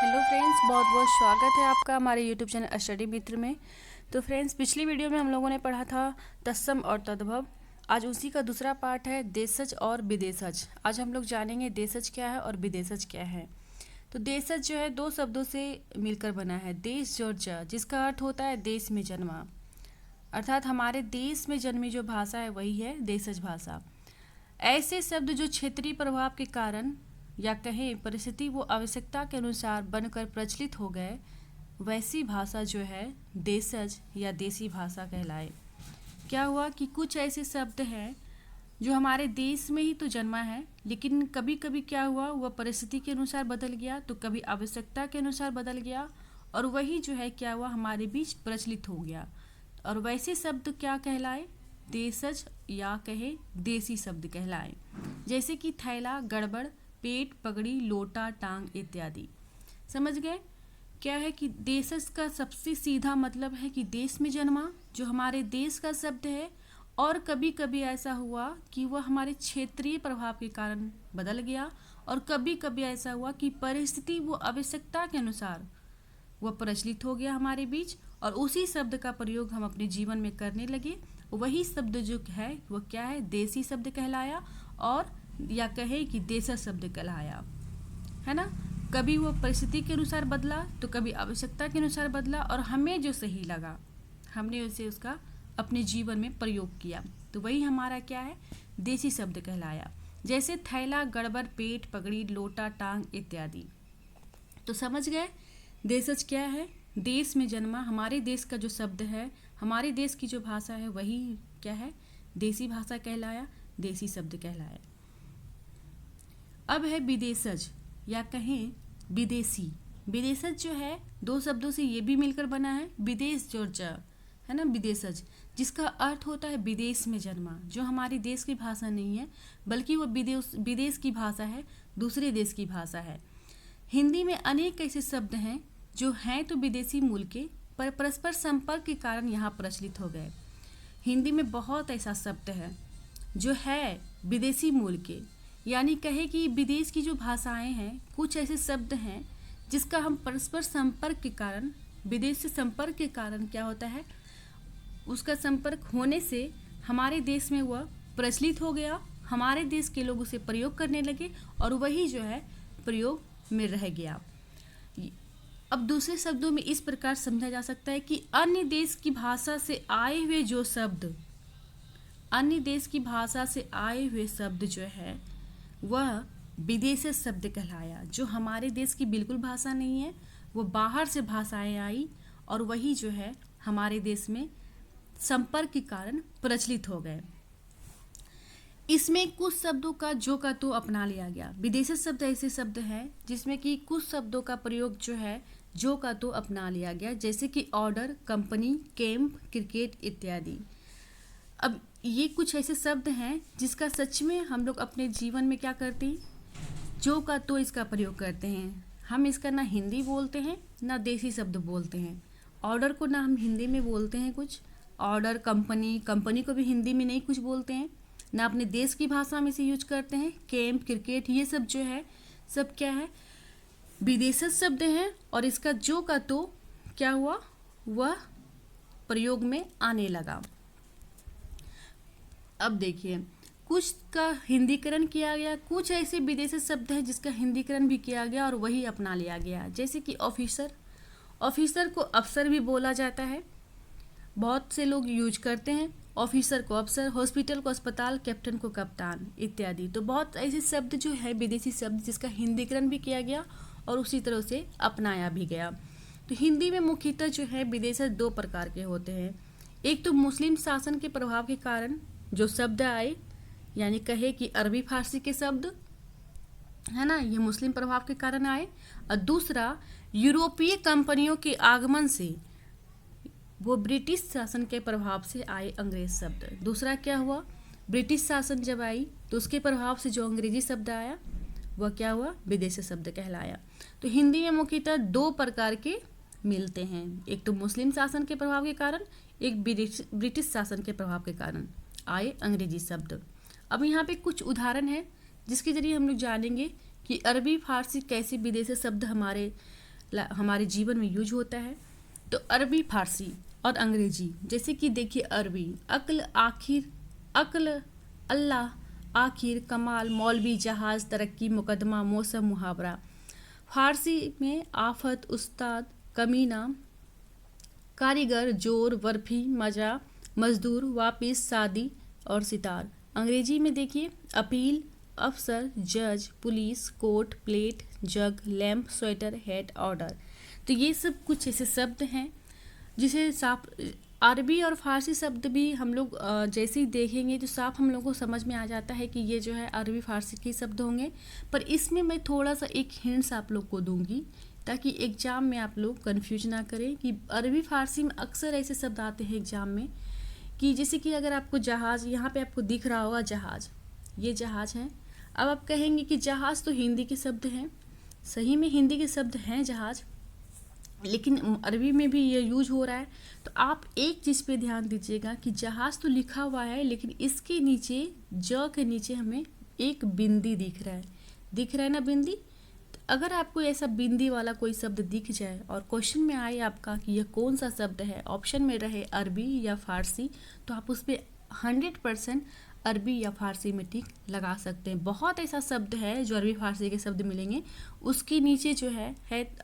Hello friends, बहुत बहुत स्वागत है आपका हमारे यूट्यूब चैनल स्टडी मित्र में। तो फ्रेंड्स, पिछली वीडियो में हम लोगों ने पढ़ा था तत्सम और तद्भव। आज उसी का दूसरा पार्ट है देशज और विदेशज। आज हम लोग जानेंगे देशज क्या है और विदेशज क्या है। तो देशज जो है दो शब्दों से मिलकर बना है, देश और ज, जिसका अर्थ होता है देश में जन्मा, अर्थात हमारे देश में जन्मी जो भाषा है वही है देशज भाषा। ऐसे शब्द जो क्षेत्रीय प्रभाव के कारण या कहें परिस्थिति वो आवश्यकता के अनुसार बनकर प्रचलित हो गए, वैसी भाषा जो है देशज या देसी भाषा कहलाए। क्या हुआ कि कुछ ऐसे शब्द हैं जो हमारे देश में ही तो जन्मा है, लेकिन कभी कभी क्या हुआ वह परिस्थिति के अनुसार बदल गया, तो कभी आवश्यकता के अनुसार बदल गया, और वही जो है क्या हुआ हमारे बीच प्रचलित हो गया। और वैसे शब्द क्या कहलाए? देशज या कहे देसी शब्द कहलाए। जैसे कि थैला, गड़बड़, पेट, पगड़ी, लोटा, टांग इत्यादि। समझ गए? क्या है कि देशज का सबसे सीधा मतलब है कि देश में जन्मा, जो हमारे देश का शब्द है। और कभी कभी ऐसा हुआ कि वह हमारे क्षेत्रीय प्रभाव के कारण बदल गया, और कभी कभी ऐसा हुआ कि परिस्थिति वो आवश्यकता के अनुसार वह प्रचलित हो गया हमारे बीच, और उसी शब्द का प्रयोग हम अपने जीवन में करने लगे। वही शब्द जो है वह क्या है? देसी शब्द कहलाया, और या कहे कि देशज शब्द कहलाया, है ना। कभी वो परिस्थिति के अनुसार बदला, तो कभी आवश्यकता के अनुसार बदला, और हमें जो सही लगा हमने उसे उसका अपने जीवन में प्रयोग किया, तो वही हमारा क्या है? देसी शब्द कहलाया। जैसे थैला, गड़बड़, पेट, पगड़ी, लोटा, टांग इत्यादि। तो समझ गए देशज क्या है? देश में जन्मा, हमारे देश का जो शब्द है, हमारे देश की जो भाषा है वही क्या है? देसी भाषा कहलाया, देसी शब्द कहलाया। अब है विदेशज या कहें विदेशी। विदेशज जो है दो शब्दों से ये भी मिलकर बना है, विदेश जो है ना, विदेशज, जिसका अर्थ होता है विदेश में जन्मा, जो हमारे देश की भाषा नहीं है, बल्कि वो विदेश की भाषा है, दूसरे देश की भाषा है। हिंदी में अनेक ऐसे शब्द हैं जो हैं तो विदेशी मूल के, पर परस्पर संपर्क के कारण यहाँ प्रचलित हो गए। हिंदी में बहुत ऐसा शब्द है जो है विदेशी मूल के, यानी कहे कि विदेश की जो भाषाएं हैं, कुछ ऐसे शब्द हैं जिसका हम परस्पर संपर्क के कारण, विदेश से संपर्क के कारण क्या होता है, उसका संपर्क होने से हमारे देश में वह प्रचलित हो गया, हमारे देश के लोग उसे प्रयोग करने लगे, और वही जो है प्रयोग में रह गया। अब दूसरे शब्दों में इस प्रकार समझा जा सकता है कि अन्य देश की भाषा से आए हुए जो शब्द, अन्य देश की भाषा से आए हुए शब्द जो है वह विदेशी शब्द कहलाया, जो हमारे देश की बिल्कुल भाषा नहीं है, वो बाहर से भाषाएं आई, और वही जो है हमारे देश में संपर्क के कारण प्रचलित हो गए। इसमें कुछ शब्दों का जो का तो अपना लिया गया। विदेशी शब्द ऐसे शब्द हैं जिसमें कि कुछ शब्दों का प्रयोग जो है जो का तो अपना लिया गया, जैसे कि ऑर्डर, कंपनी, कैंप, क्रिकेट इत्यादि। अब ये कुछ ऐसे शब्द हैं जिसका सच में हम लोग अपने जीवन में क्या करते हैं, जो का तो इसका प्रयोग करते हैं। हम इसका ना हिंदी बोलते हैं ना देसी शब्द बोलते हैं। ऑर्डर को ना हम हिंदी में बोलते हैं कुछ, ऑर्डर, कंपनी को भी हिंदी में नहीं कुछ बोलते हैं, ना अपने देश की भाषा में इसे यूज करते हैं। कैंप, क्रिकेट, ये सब जो है सब क्या है? विदेशी शब्द हैं, और इसका जो का तो क्या हुआ, वह प्रयोग में आने लगा। अब देखिए, कुछ का हिंदीकरण किया गया, कुछ ऐसे विदेशी शब्द हैं जिसका हिंदीकरण भी किया गया और वही अपना लिया गया। जैसे कि ऑफिसर, ऑफिसर को अफसर भी बोला जाता है, बहुत से लोग यूज करते हैं। ऑफिसर को अफसर, हॉस्पिटल को अस्पताल, कैप्टन को कप्तान इत्यादि। तो बहुत ऐसे शब्द जो है विदेशी शब्द जिसका हिंदीकरण भी किया गया और उसी तरह से अपनाया भी गया। तो हिंदी में मुख्यतः जो है विदेशज दो प्रकार के होते हैं। एक तो मुस्लिम शासन के प्रभाव के कारण जो शब्द आए, यानी कहे कि अरबी फारसी के शब्द है ना, ये मुस्लिम प्रभाव के कारण आए। और दूसरा यूरोपीय कंपनियों के आगमन से, वो ब्रिटिश शासन के प्रभाव से आए अंग्रेज शब्द। दूसरा क्या हुआ, ब्रिटिश शासन जब आई तो उसके प्रभाव से जो अंग्रेजी शब्द आया वह क्या हुआ, विदेशी शब्द कहलाया। तो हिंदी में मुख्यतः दो प्रकार के मिलते हैं, एक तो मुस्लिम शासन के प्रभाव के कारण, एक ब्रिटिश शासन के प्रभाव के कारण आए अंग्रेजी शब्द। अब यहाँ पे कुछ उदाहरण है जिसके जरिए हम लोग जानेंगे कि अरबी फारसी कैसे विदेशी शब्द हमारे हमारे जीवन में यूज होता है। तो अरबी, फारसी और अंग्रेजी, जैसे कि देखिए अरबी, अक्ल, आखिर, अक्ल, अल्लाह, आखिर, कमाल, मौलवी, जहाज, तरक्की, मुकदमा, मौसम, मुहावरा। फारसी में आफत, उस्ताद, कमीना, कारीगर, जोर, बर्फी, मजा, मजदूर, वापिस, शादी और सितार। अंग्रेजी में देखिए अपील, अफसर, जज, पुलिस, कोर्ट, प्लेट, जग, लैंप, स्वेटर, हेड, ऑर्डर। तो ये सब कुछ ऐसे शब्द हैं जिसे साफ अरबी और फारसी शब्द भी हम लोग जैसे ही देखेंगे तो साफ हम लोग को समझ में आ जाता है कि ये जो है अरबी फारसी के शब्द होंगे। पर इसमें मैं थोड़ा सा एक हिंट्स आप लोग को दूंगी ताकि एग्जाम में आप लोग कंफ्यूज ना करें कि अरबी फारसी में अक्सर ऐसे शब्द आते हैं एग्जाम में कि जैसे कि अगर आपको जहाज़, यहाँ पे आपको दिख रहा होगा जहाज़, ये जहाज़ है। अब आप कहेंगे कि जहाज़ तो हिंदी के शब्द हैं, सही में हिंदी के शब्द हैं जहाज़, लेकिन अरबी में भी ये यूज हो रहा है। तो आप एक चीज़ पे ध्यान दीजिएगा कि जहाज़ तो लिखा हुआ है लेकिन इसके नीचे, ज के नीचे हमें एक बिंदी दिख रहा है ना बिंदी। तो अगर आपको ऐसा बिंदी वाला कोई शब्द दिख जाए और क्वेश्चन में आए आपका कि यह कौन सा शब्द है, ऑप्शन में रहे अरबी या फारसी, तो आप उस पर 100% अरबी या फारसी में टिक लगा सकते हैं। बहुत ऐसा शब्द है जो अरबी फारसी के शब्द मिलेंगे, उसके नीचे जो है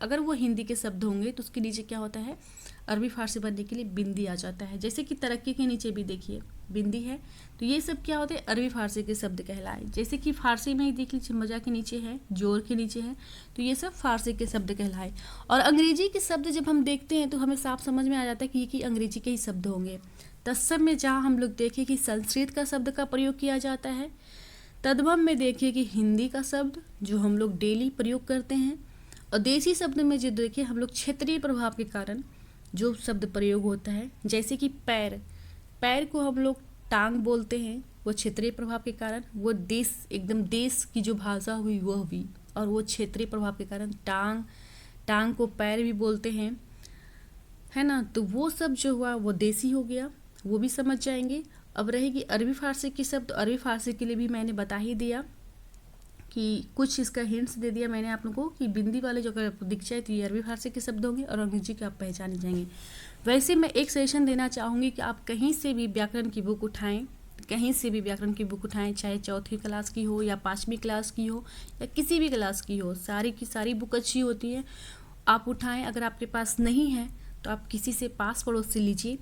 अगर वो हिंदी के शब्द होंगे तो उसके नीचे क्या होता है, अरबी फारसी बनने के लिए बिंदी आ जाता है। जैसे कि तरक्की के नीचे भी देखिए बिंदी है, तो ये सब क्या होते हैं, अरबी फारसी के शब्द कहलाए। जैसे कि फारसी में ही देख लीजिए मजा के नीचे है, जोर के नीचे है, तो ये सब फारसी के शब्द कहलाए। और अंग्रेजी के शब्द जब हम देखते हैं तो हमें साफ समझ में आ जाता है कि ये कि अंग्रेजी के ही शब्द होंगे। तत्सम में जहाँ हम लोग देखें कि संस्कृत का शब्द का प्रयोग किया जाता है, तद्भव में देखिए कि हिंदी का शब्द जो हम लोग डेली प्रयोग करते हैं, और देसी शब्द में जो देखिए हम लोग क्षेत्रीय प्रभाव के कारण जो शब्द प्रयोग होता है, जैसे कि पैर, पैर को हम लोग टांग बोलते हैं, वो क्षेत्रीय प्रभाव के कारण, वो देश एकदम देश की जो भाषा हुई वह हुई, और वो क्षेत्रीय प्रभाव के कारण टांग को पैर भी बोलते हैं, है ना। तो वो सब जो हुआ वो देसी हो गया, वो भी समझ जाएंगे। अब रहेगी अरबी फारसी की शब्द, अरबी फारसी के लिए भी मैंने बता ही दिया कि कुछ इसका हिंट्स दे दिया मैंने आप लोगों को कि बिंदी वाले जो अगर दिख जाए तो ये अरबी फारसी के शब्द होंगे और अंग्रेजी के आप पहचाने जाएंगे। वैसे मैं एक सजेशन देना चाहूँगी कि आप कहीं से भी व्याकरण की बुक उठाएं, कहीं से भी व्याकरण की बुक उठाएं, चाहे चौथी क्लास की हो या 5वीं क्लास की हो या किसी भी क्लास की हो, सारी की सारी बुक अच्छी होती है, आप उठाएं। अगर आपके पास नहीं है तो आप किसी से पास पड़ोस से लीजिए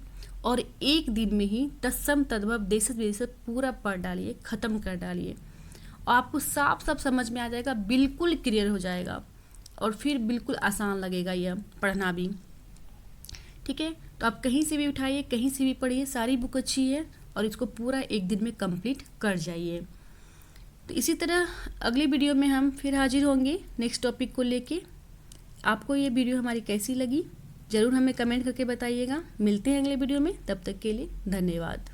और एक दिन में ही तत्सम, तद्भव, देशज, विदेशज पूरा पढ़ डालिए, ख़त्म कर डालिए, और आपको साफ साफ समझ में आ जाएगा, बिल्कुल क्लियर हो जाएगा और फिर बिल्कुल आसान लगेगा यह पढ़ना भी। ठीक है, तो आप कहीं से भी उठाइए, कहीं से भी पढ़िए, सारी बुक अच्छी है और इसको पूरा एक दिन में कंप्लीट कर जाइए। तो इसी तरह अगली वीडियो में हम फिर हाजिर होंगे नेक्स्ट टॉपिक को लेके। आपको ये वीडियो हमारी कैसी लगी ज़रूर हमें कमेंट करके बताइएगा। मिलते हैं अगले वीडियो में, तब तक के लिए धन्यवाद।